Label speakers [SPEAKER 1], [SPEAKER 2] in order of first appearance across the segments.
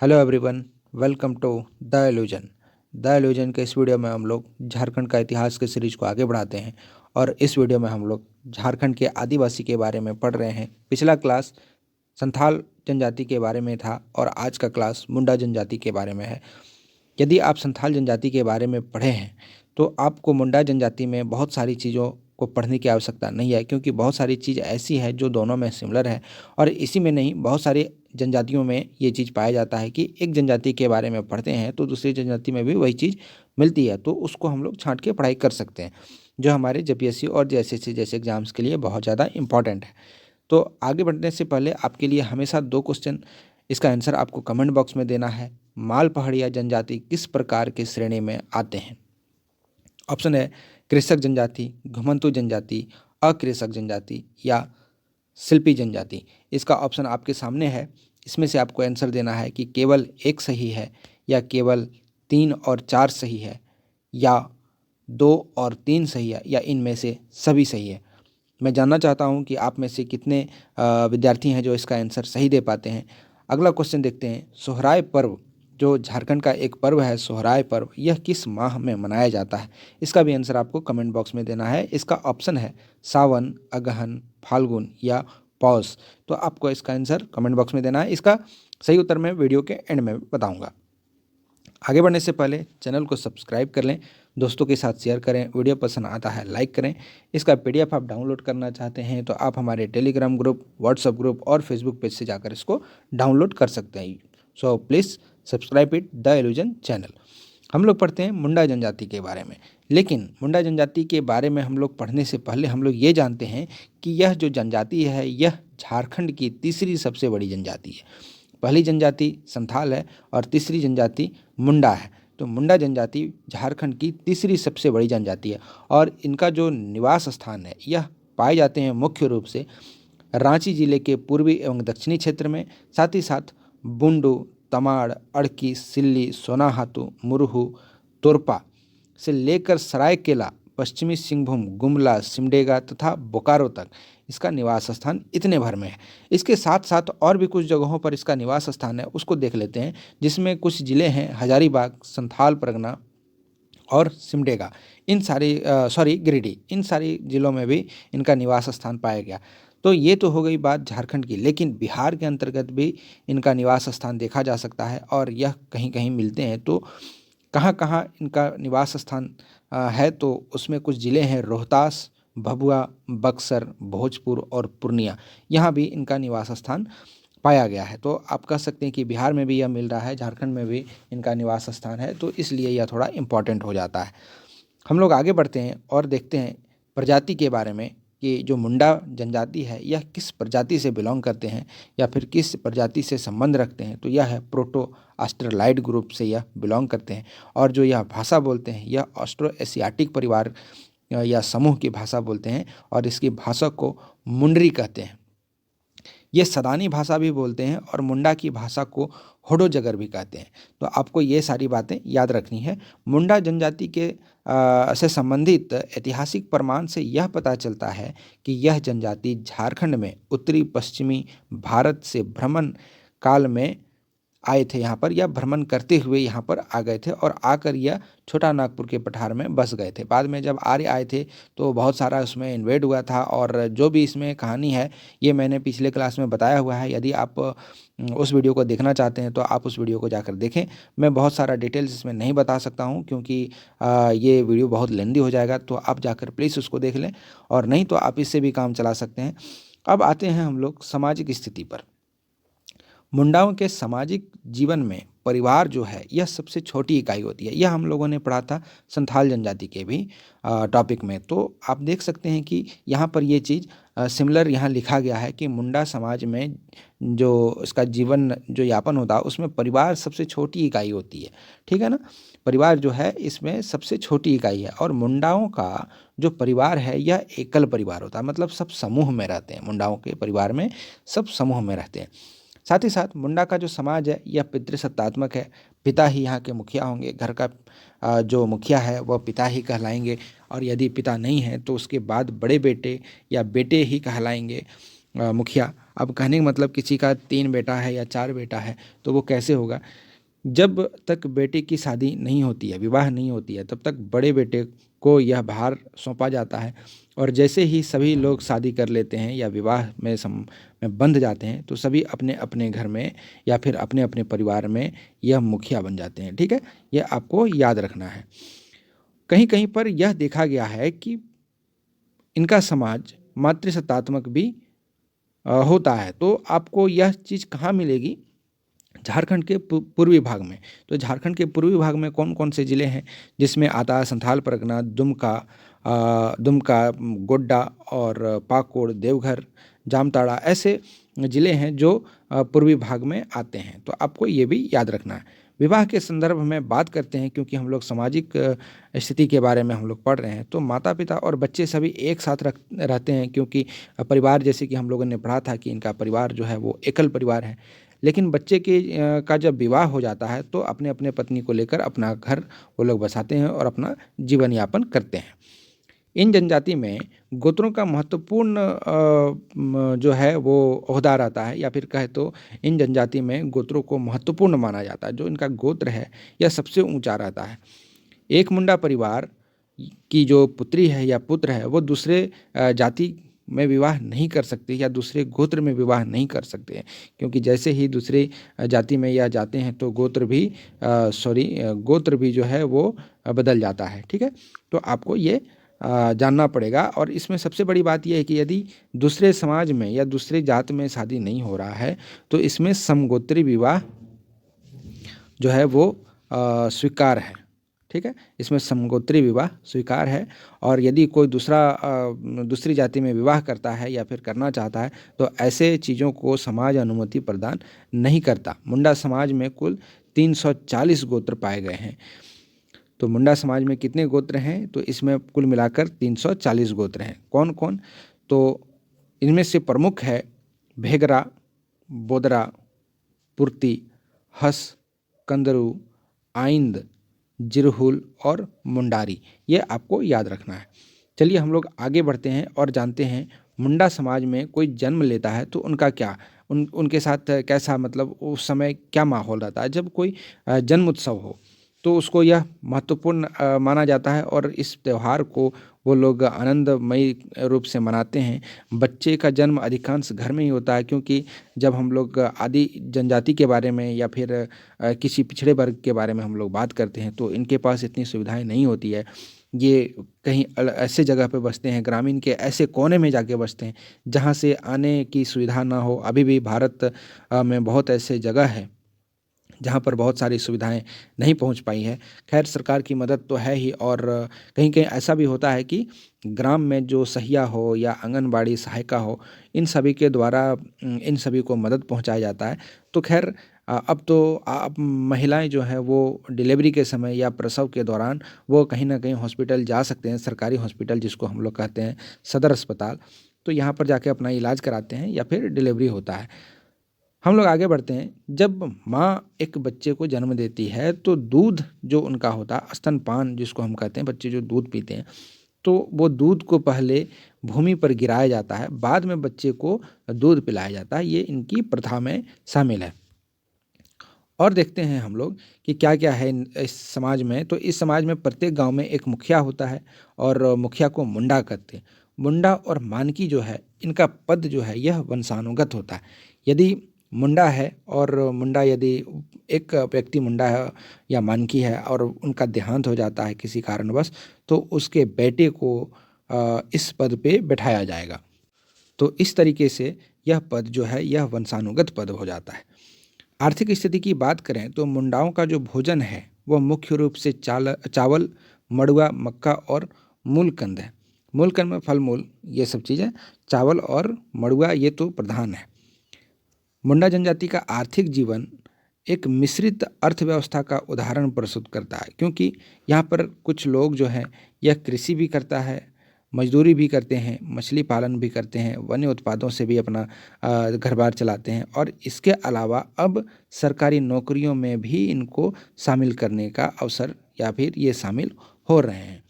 [SPEAKER 1] Hello everyone, welcome to the illusion के इस video में हम लोग झारखंड का इतिहास के सीरीज को आगे बढ़ाते हैं। और इस वीडियो में हम लोग झारखंड के आदिवासी के बारे में पढ़ रहे हैं। पिछला क्लास संथाल जनजाति के बारे में था और आज का क्लास मुंडा जनजाति के बारे में है। यदि आप संथाल जनजाति के बारे में पढ़े हैं तो आपको मुंडा जनजाति में बहुत सारी चीज़ों को पढ़ने की आवश्यकता नहीं है, क्योंकि बहुत सारी चीज़ ऐसी है जो दोनों में सिमिलर है। और इसी में नहीं, बहुत सारी जनजातियों में ये चीज़ पाया जाता है कि एक जनजाति के बारे में पढ़ते हैं तो दूसरी जनजाति में भी वही चीज़ मिलती है, तो उसको हम लोग छांट के पढ़ाई कर सकते हैं, जो हमारे जेपीएससी और जेएसएससी जैसे एग्जाम्स के लिए बहुत ज़्यादा इंपॉर्टेंट है। तो आगे बढ़ने से पहले आपके लिए हमेशा 2 क्वेश्चन, इसका आंसर आपको कमेंट बॉक्स में देना है। माल पहाड़िया जनजाति किस प्रकार के श्रेणी में आते हैं? ऑप्शन है कृषक जनजाति, घुमंतु जनजाति, अकृषक जनजाति या शिल्पी जनजाति। इसका ऑप्शन आपके सामने है। इसमें से आपको आंसर देना है कि केवल 1 सही है, या केवल 3 और 4 सही है, या 2 और 3 सही है, या इनमें से सभी सही है। मैं जानना चाहता हूं कि आप में से कितने विद्यार्थी हैं जो इसका आंसर सही दे पाते हैं। अगला क्वेश्चन देखते हैं। सोहराय पर्व, जो झारखंड का एक पर्व है सोहराय पर्व, यह किस माह में मनाया जाता है? इसका भी आंसर आपको कमेंट बॉक्स में देना है। इसका ऑप्शन है सावन, अगहन, फाल्गुन या पौष। तो आपको इसका आंसर कमेंट बॉक्स में देना है। इसका सही उत्तर मैं वीडियो के एंड में बताऊंगा। आगे बढ़ने से पहले चैनल को सब्सक्राइब कर लें, दोस्तों के साथ शेयर करें, वीडियो पसंद आता है लाइक करें। इसका पीडीएफ आप डाउनलोड करना चाहते हैं तो आप हमारे टेलीग्राम ग्रुप, व्हाट्सएप ग्रुप और फेसबुक पेज से जाकर इसको डाउनलोड कर सकते हैं। So please subscribe it the illusion channel. हम लोग पढ़ते हैं मुंडा जनजाति के बारे में। लेकिन मुंडा जनजाति के बारे में हम लोग पढ़ने से पहले हम लोग ये जानते हैं कि यह जो जनजाति है यह झारखंड की तीसरी सबसे बड़ी जनजाति है। पहली जनजाति संथाल है और तीसरी जनजाति मुंडा है। तो मुंडा जनजाति झारखंड की तीसरी सबसे बड़ी जनजाति है और इनका जो निवास स्थान है यह पाए जाते हैं मुख्य रूप से रांची जिले के पूर्वी एवं दक्षिणी क्षेत्र में, साथ ही साथ बुंडू, तमाड़, अड़की, सिल्ली, सोनाहातू, मुरहू, तोरपा से लेकर सरायकेला, पश्चिमी सिंहभूम, गुमला, सिमडेगा तथा बोकारो तक इसका निवास स्थान इतने भर में है। इसके साथ साथ और भी कुछ जगहों पर इसका निवास स्थान है, उसको देख लेते हैं, जिसमें कुछ ज़िले हैं हजारीबाग, संथाल परगना और सिमडेगा। इन सारी गिरिडीह, इन सारी ज़िलों में भी इनका निवास स्थान पाया गया। तो ये तो हो गई बात झारखंड की, लेकिन बिहार के अंतर्गत भी इनका निवास स्थान देखा जा सकता है और यह कहीं कहीं मिलते हैं। तो कहाँ कहाँ इनका निवास स्थान है, तो उसमें कुछ ज़िले हैं रोहतास, भभुआ, बक्सर, भोजपुर और पूर्णिया। यहाँ भी इनका निवास स्थान पाया गया है। तो आप कह सकते हैं कि बिहार में भी यह मिल रहा है, झारखंड में भी इनका निवास स्थान है, तो इसलिए यह थोड़ा इम्पॉर्टेंट हो जाता है। हम लोग आगे बढ़ते हैं और देखते हैं प्रजाति के बारे में कि जो मुंडा जनजाति है यह किस प्रजाति से बिलोंग करते हैं या फिर किस प्रजाति से संबंध रखते हैं। तो यह है प्रोटो ऑस्ट्रेलाइड ग्रुप से यह बिलोंग करते हैं। और जो यह भाषा बोलते हैं यह ऑस्ट्रो एशियाटिक परिवार या समूह की भाषा बोलते हैं और इसकी भाषा को मुंडरी कहते हैं। ये सदानी भाषा भी बोलते हैं और मुंडा की भाषा को होडोजगर भी कहते हैं। तो आपको ये सारी बातें याद रखनी है। मुंडा जनजाति के से संबंधित ऐतिहासिक प्रमाण से यह पता चलता है कि यह जनजाति झारखंड में उत्तरी पश्चिमी भारत से भ्रमण काल में आए थे यहाँ पर, या भ्रमण करते हुए यहाँ पर आ गए थे और आकर यह छोटा नागपुर के पठार में बस गए थे। बाद में जब आर्य आए थे तो बहुत सारा उसमें इन्वेड हुआ था और जो भी इसमें कहानी है ये मैंने पिछले क्लास में बताया हुआ है। यदि आप उस वीडियो को देखना चाहते हैं तो आप उस वीडियो को जाकर देखें। मैं बहुत सारा डिटेल्स इसमें नहीं बता सकता हूँ क्योंकि ये वीडियो बहुत लेंदी हो जाएगा, तो आप जाकर प्लीज़ उसको देख लें, और नहीं तो आप इससे भी काम चला सकते हैं। अब आते हैं हम लोग सामाजिक स्थिति पर। मुंडाओं के सामाजिक जीवन में परिवार जो है यह सबसे छोटी इकाई होती है। यह हम लोगों ने पढ़ा था संथाल जनजाति के भी टॉपिक में। तो आप देख सकते हैं कि यहाँ पर ये चीज़ सिमिलर यहाँ लिखा गया है कि मुंडा समाज में जो इसका जीवन जो यापन होता है उसमें परिवार सबसे छोटी इकाई होती है। ठीक है ना, परिवार जो है इसमें सबसे छोटी इकाई है। और मुंडाओं का जो परिवार है यह एकल परिवार होता है, मतलब सब समूह में रहते हैं। मुंडाओं के परिवार में सब समूह में रहते हैं। साथ ही साथ मुंडा का जो समाज है यह पितृसत्तात्मक है। पिता ही यहाँ के मुखिया होंगे। घर का जो मुखिया है वह पिता ही कहलाएंगे, और यदि पिता नहीं है तो उसके बाद बड़े बेटे या बेटे ही कहलाएंगे मुखिया। अब कहने का मतलब किसी का 3 बेटा है या 4 बेटा है तो वो कैसे होगा? जब तक बेटे की शादी नहीं होती है, विवाह नहीं होती है, तब तक बड़े बेटे को यह भार सौंपा जाता है और जैसे ही सभी लोग शादी कर लेते हैं या विवाह में बंध जाते हैं तो सभी अपने अपने घर में या फिर अपने अपने परिवार में यह मुखिया बन जाते हैं। ठीक है, यह आपको याद रखना है। कहीं कहीं पर यह देखा गया है कि इनका समाज मातृसत्तात्मक भी होता है। तो आपको यह चीज़ कहाँ मिलेगी? झारखंड के पूर्वी भाग में। तो झारखंड के पूर्वी भाग में कौन कौन से ज़िले हैं जिसमें आता है? संथाल परगना, दुमका, गोड्डा और पाकुड़, देवघर, जामताड़ा, ऐसे ज़िले हैं जो पूर्वी भाग में आते हैं। तो आपको ये भी याद रखना है। विवाह के संदर्भ में बात करते हैं क्योंकि हम लोग सामाजिक स्थिति के बारे में हम लोग पढ़ रहे हैं। तो माता पिता और बच्चे सभी एक साथ रहते हैं क्योंकि परिवार, जैसे कि हम लोगों ने पढ़ा था कि इनका परिवार जो है वो एकल परिवार है। लेकिन बच्चे का जब विवाह हो जाता है तो अपने अपने पत्नी को लेकर अपना घर वो लोग बसाते हैं और अपना जीवन यापन करते हैं। इन जनजाति में गोत्रों का महत्वपूर्ण जो है वो ओहदा रहता है, या फिर कहे तो इन जनजाति में गोत्रों को महत्वपूर्ण माना जाता है। जो इनका गोत्र है यह सबसे ऊंचा रहता है। एक मुंडा परिवार की जो पुत्री है या पुत्र है वो दूसरे जाति में विवाह नहीं कर सकते या दूसरे गोत्र में विवाह नहीं कर सकते हैं, क्योंकि जैसे ही दूसरे जाति में यह जाते हैं तो गोत्र भी जो है वो बदल जाता है। ठीक है, तो आपको ये जानना पड़ेगा। और इसमें सबसे बड़ी बात यह है कि यदि दूसरे समाज में या दूसरे जात में शादी नहीं हो रहा है तो इसमें समगोत्री विवाह जो है वो स्वीकार है। ठीक है, इसमें समगोत्री विवाह स्वीकार है। और यदि कोई दूसरी जाति में विवाह करता है या फिर करना चाहता है तो ऐसे चीज़ों को समाज अनुमति प्रदान नहीं करता। मुंडा समाज में कुल 340 गोत्र पाए गए हैं। तो मुंडा समाज में कितने गोत्र हैं? तो इसमें कुल मिलाकर 340 गोत्र हैं। कौन कौन? तो इनमें से प्रमुख है भेगरा, बोदरा, पुर्ती, हस, कंदरू, आइंद, जिरहुल और मुंडारी। ये आपको याद रखना है। चलिए हम लोग आगे बढ़ते हैं और जानते हैं मुंडा समाज में कोई जन्म लेता है तो उनका क्या उनके साथ कैसा, मतलब उस समय क्या माहौल रहता है। जब कोई जन्म उत्सव हो तो उसको यह महत्वपूर्ण माना जाता है और इस त्यौहार को वो लोग आनंदमयी रूप से मनाते हैं। बच्चे का जन्म अधिकांश घर में ही होता है, क्योंकि जब हम लोग आदि जनजाति के बारे में या फिर किसी पिछड़े वर्ग के बारे में हम लोग बात करते हैं तो इनके पास इतनी सुविधाएं नहीं होती है। ये कहीं ऐसे जगह पे बसते हैं, ग्रामीण के ऐसे कोने में जाके बसते हैं जहाँ से आने की सुविधा ना हो। अभी भी भारत में बहुत ऐसे जगह है जहाँ पर बहुत सारी सुविधाएं नहीं पहुँच पाई है। खैर, सरकार की मदद तो है ही, और कहीं कहीं ऐसा भी होता है कि ग्राम में जो सहिया हो या आंगनबाड़ी सहायिका हो, इन सभी के द्वारा इन सभी को मदद पहुँचाया जाता है। तो खैर, अब महिलाएं जो हैं वो डिलीवरी के समय या प्रसव के दौरान वो कहीं ना कहीं हॉस्पिटल जा सकते हैं, सरकारी हॉस्पिटल जिसको हम लोग कहते हैं सदर अस्पताल। तो यहाँ पर जाके अपना इलाज कराते हैं या फिर डिलीवरी होता है। हम लोग आगे बढ़ते हैं। जब माँ एक बच्चे को जन्म देती है तो दूध जो उनका होता है, स्तनपान जिसको हम कहते हैं, बच्चे जो दूध पीते हैं, तो वो दूध को पहले भूमि पर गिराया जाता है, बाद में बच्चे को दूध पिलाया जाता है। ये इनकी प्रथा में शामिल है। और देखते हैं हम लोग कि क्या क्या है इस समाज में। तो इस समाज में प्रत्येक गांव में एक मुखिया होता है और मुखिया को मुंडा कहते हैं। मुंडा और मानकी जो है, इनका पद जो है यह वंशानुगत होता है। यदि मुंडा है और यदि एक व्यक्ति मुंडा है या मानकी है और उनका देहांत हो जाता है किसी कारणवश, तो उसके बेटे को इस पद पे बैठाया जाएगा। तो इस तरीके से यह पद जो है यह वंशानुगत पद हो जाता है। आर्थिक स्थिति की बात करें तो मुंडाओं का जो भोजन है वह मुख्य रूप से चावल, मड़ुआ, मक्का और मूलकंद है। मूलकंद में फल मूल ये सब चीज़ें, चावल और मड़ुआ ये तो प्रधान है। मुंडा जनजाति का आर्थिक जीवन एक मिश्रित अर्थव्यवस्था का उदाहरण प्रस्तुत करता है, क्योंकि यहाँ पर कुछ लोग जो हैं यह कृषि भी करता है, मजदूरी भी करते हैं, मछली पालन भी करते हैं, वन्य उत्पादों से भी अपना घर बार चलाते हैं, और इसके अलावा अब सरकारी नौकरियों में भी इनको शामिल करने का अवसर या फिर ये शामिल हो रहे हैं।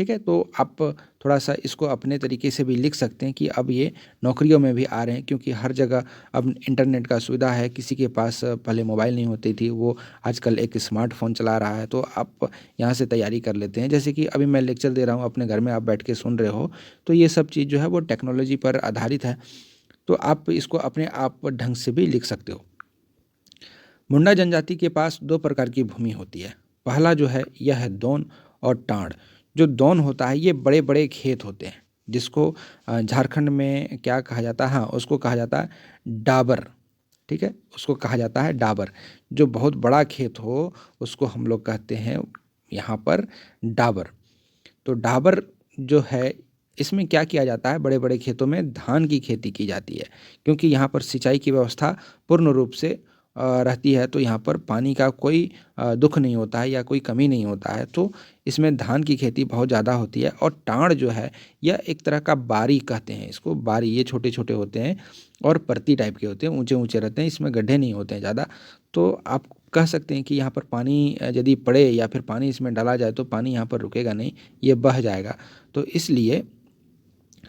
[SPEAKER 1] ठीक है। तो आप थोड़ा सा इसको अपने तरीके से भी लिख सकते हैं कि अब ये नौकरियों में भी आ रहे हैं, क्योंकि हर जगह अब इंटरनेट का सुविधा है। किसी के पास पहले मोबाइल नहीं होती थी, वो आजकल एक स्मार्टफोन चला रहा है, तो आप यहाँ से तैयारी कर लेते हैं। जैसे कि अभी मैं लेक्चर दे रहा हूँ, अपने घर में आप बैठ के सुन रहे हो, तो ये सब चीज़ जो है वो टेक्नोलॉजी पर आधारित है। तो आप इसको अपने आप ढंग से भी लिख सकते हो। मुंडा जनजाति के पास दो प्रकार की भूमि होती है। पहला जो है यह है दोन और टांड। जो दोन होता है ये बड़े बड़े खेत होते हैं, जिसको झारखंड में क्या कहा जाता है, हाँ उसको कहा जाता है डाबर। ठीक है, उसको कहा जाता है डाबर। जो बहुत बड़ा खेत हो उसको हम लोग कहते हैं यहाँ पर डाबर। तो डाबर जो है, इसमें क्या किया जाता है, बड़े बड़े खेतों में धान की खेती की जाती है, क्योंकि यहाँ पर सिंचाई की व्यवस्था पूर्ण रूप से रहती है। तो यहाँ पर पानी का कोई दुख नहीं होता है या कोई कमी नहीं होता है, तो इसमें धान की खेती बहुत ज़्यादा होती है। और टाँड़ जो है यह एक तरह का बारी कहते हैं इसको, बारी। ये छोटे छोटे होते हैं और परती टाइप के होते हैं, ऊंचे ऊंचे रहते हैं, इसमें गड्ढे नहीं होते हैं ज़्यादा। तो आप कह सकते हैं कि यहाँ पर पानी यदि पड़े या फिर पानी इसमें डाला जाए तो पानी यहाँ पर रुकेगा नहीं, ये बह जाएगा। तो इसलिए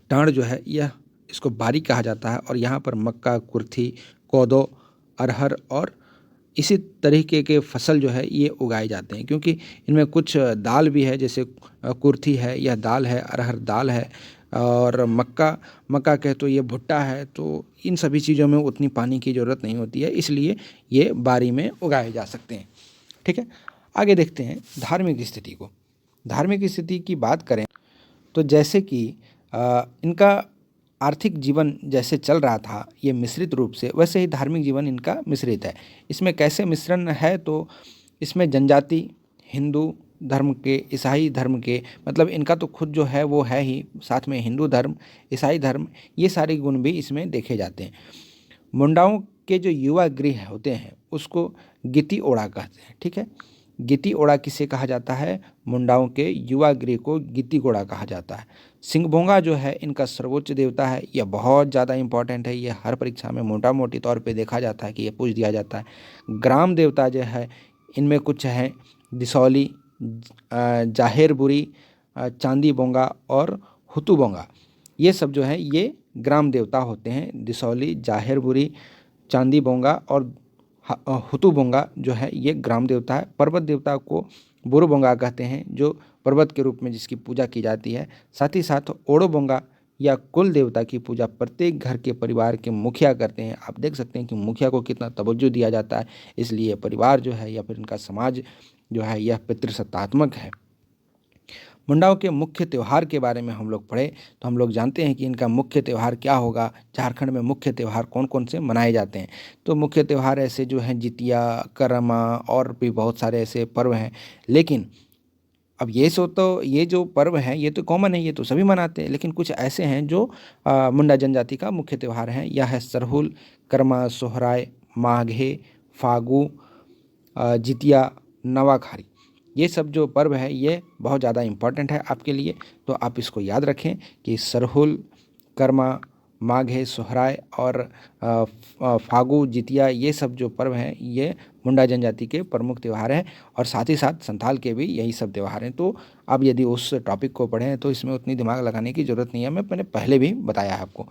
[SPEAKER 1] टाँड़ जो है यह, इसको बारी कहा जाता है। और यहाँ पर मक्का, कुर्थी, कोदो, अरहर और इसी तरीके के फसल जो है ये उगाए जाते हैं, क्योंकि इनमें कुछ दाल भी है, जैसे कुर्थी है, यह दाल है, अरहर दाल है, और मक्का, मक्का कहे तो ये भुट्टा है। तो इन सभी चीज़ों में उतनी पानी की ज़रूरत नहीं होती है, इसलिए ये बारी में उगाए जा सकते हैं। ठीक है, आगे देखते हैं धार्मिक स्थिति को। धार्मिक स्थिति की बात करें तो जैसे कि इनका आर्थिक जीवन जैसे चल रहा था ये मिश्रित रूप से, वैसे ही धार्मिक जीवन इनका मिश्रित है। इसमें कैसे मिश्रण है, तो इसमें जनजाति, हिंदू धर्म के, ईसाई धर्म के, मतलब इनका तो खुद जो है वो है ही, साथ में हिंदू धर्म, ईसाई धर्म, ये सारे गुण भी इसमें देखे जाते हैं। मुंडाओं के जो युवा गृह होते हैं उसको गिती ओड़ा कहते हैं। ठीक है, गिती ओड़ा किसे कहा जाता है, मुंडाओं के युवा गृह को गिती गोड़ा कहा जाता है। सिंहभोंगा जो है इनका सर्वोच्च देवता है, यह बहुत ज़्यादा इंपॉर्टेंट है, ये हर परीक्षा में मोटा मोटी तौर पे देखा जाता है कि ये पूछ दिया जाता है। ग्राम देवता जो है इनमें कुछ हैं दिसौली, जाहेर बुरी, चांदी बोंगा और हुतू बोंगा। ये सब जो है ये ग्राम देवता होते हैं। दिसौली, जाहेर बुरी, चांदी बोंगा और हुतू बोंगा जो है ये ग्राम देवता है। पर्वत देवता को बुरु बोंगा कहते हैं, जो पर्वत के रूप में जिसकी पूजा की जाती है। साथ ही साथ ओड़ो बोंगा या कुल देवता की पूजा प्रत्येक घर के परिवार के मुखिया करते हैं। आप देख सकते हैं कि मुखिया को कितना तवज्जो दिया जाता है, इसलिए परिवार जो है या फिर इनका समाज जो है यह पितृसत्तात्मक है। मुंडाओं के मुख्य त्यौहार के बारे में हम लोग पढ़े तो हम लोग जानते हैं कि इनका मुख्य त्यौहार क्या होगा। झारखंड में मुख्य त्यौहार कौन कौन से मनाए जाते हैं, तो मुख्य त्यौहार ऐसे जो हैं जितिया, करमा और भी बहुत सारे ऐसे पर्व हैं। लेकिन अब ये जो पर्व हैं ये तो कॉमन है, ये तो सभी मनाते हैं, लेकिन कुछ ऐसे हैं जो मुंडा जनजाति का मुख्य त्यौहार हैं। यह है सरहुल, करमा, सोहराय, माघे, फागु, जितिया, नवाखारी। ये सब जो पर्व है ये बहुत ज़्यादा इम्पॉर्टेंट है आपके लिए, तो आप इसको याद रखें कि सरहुल, कर्मा, माघे, सोहराय और फागु, जितिया, ये सब जो पर्व हैं ये मुंडा जनजाति के प्रमुख त्यौहार हैं। और साथ ही साथ संथाल के भी यही सब त्यौहार हैं। तो आप यदि उस टॉपिक को पढ़ें तो इसमें उतनी दिमाग लगाने की ज़रूरत नहीं है, मैंने पहले भी बताया है आपको।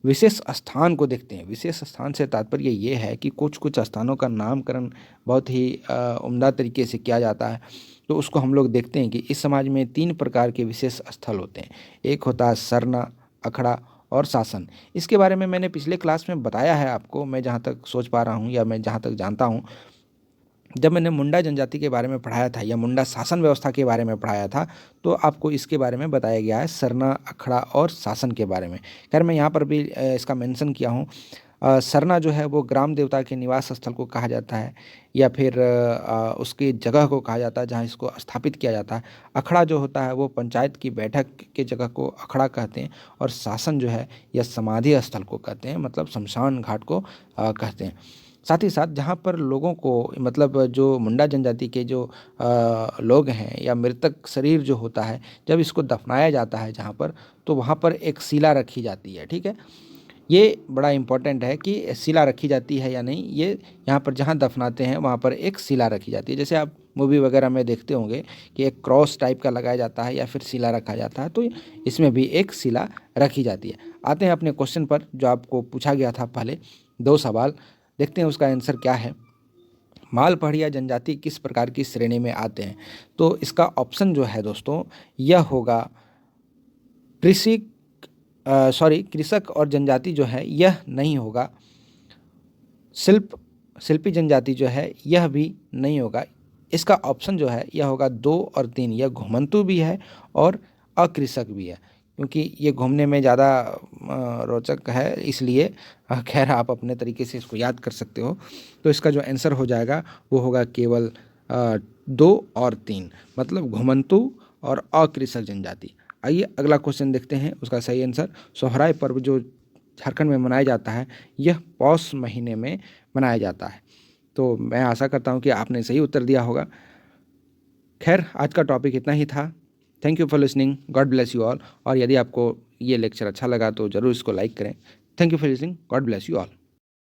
[SPEAKER 1] विशेष स्थान को देखते हैं। विशेष स्थान से तात्पर्य ये है कि कुछ कुछ स्थानों का नामकरण बहुत ही उम्दा तरीके से किया जाता है। तो उसको हम लोग देखते हैं कि इस समाज में 3 प्रकार के विशेष स्थल होते हैं। एक होता है सरना, अखड़ा और शासन। इसके बारे में मैंने पिछले क्लास में बताया है आपको, मैं जहाँ तक सोच पा रहा हूँ या मैं जहाँ तक जानता हूँ। जब मैंने मुंडा जनजाति के बारे में पढ़ाया था या मुंडा शासन व्यवस्था के बारे में पढ़ाया था, तो आपको इसके बारे में बताया गया है, सरना, अखड़ा और शासन के बारे में। खैर मैं यहाँ पर भी इसका मेंशन किया हूँ। सरना जो है वो ग्राम देवता के निवास स्थल को कहा जाता है या फिर उसकी जगह को कहा जाता है जहाँ इसको स्थापित किया जाता है। अखड़ा जो होता है वो पंचायत की बैठक के जगह को अखड़ा कहते हैं। और शासन जो है यह समाधि स्थल को कहते हैं, मतलब शमशान घाट को कहते हैं। साथ ही साथ जहाँ पर लोगों को, मतलब जो मुंडा जनजाति के जो लोग हैं या मृतक शरीर जो होता है, जब इसको दफनाया जाता है जहाँ पर, तो वहाँ पर एक शिला रखी जाती है। ठीक है, ये बड़ा इम्पोर्टेंट है कि शिला रखी जाती है या नहीं। ये यहाँ पर जहाँ दफनाते हैं वहाँ पर एक शिला रखी जाती है। जैसे आप मूवी वगैरह में देखते होंगे कि एक क्रॉस टाइप का लगाया जाता है या फिर शिला रखा जाता है, तो इसमें भी एक शिला रखी जाती है। आते हैं अपने क्वेश्चन पर जो आपको पूछा गया था पहले 2 सवाल, देखते हैं उसका आंसर क्या है। मालपहाड़िया जनजाति किस प्रकार की श्रेणी में आते हैं? तो इसका ऑप्शन जो है दोस्तों यह होगा कृषक और जनजाति जो है यह नहीं होगा। शिल्पी जनजाति जो है यह भी नहीं होगा। इसका ऑप्शन जो है यह होगा 2 और 3, यह घुमंतु भी है और अकृषक भी है, क्योंकि ये घूमने में ज़्यादा रोचक है, इसलिए खैर आप अपने तरीके से इसको याद कर सकते हो। तो इसका जो आंसर हो जाएगा वो होगा केवल 2 और 3, मतलब घुमंतु और अकृषक जनजाति। आइए अगला क्वेश्चन देखते हैं उसका सही आंसर। सोहराय पर्व जो झारखंड में मनाया जाता है यह पौष महीने में मनाया जाता है। तो मैं आशा करता हूँ कि आपने सही उत्तर दिया होगा। खैर आज का टॉपिक इतना ही था। Thank you for listening, God bless you all. और यदि आपको ये लेक्चर अच्छा लगा तो ज़रूर इसको लाइक करें। Thank you for listening, God bless you all.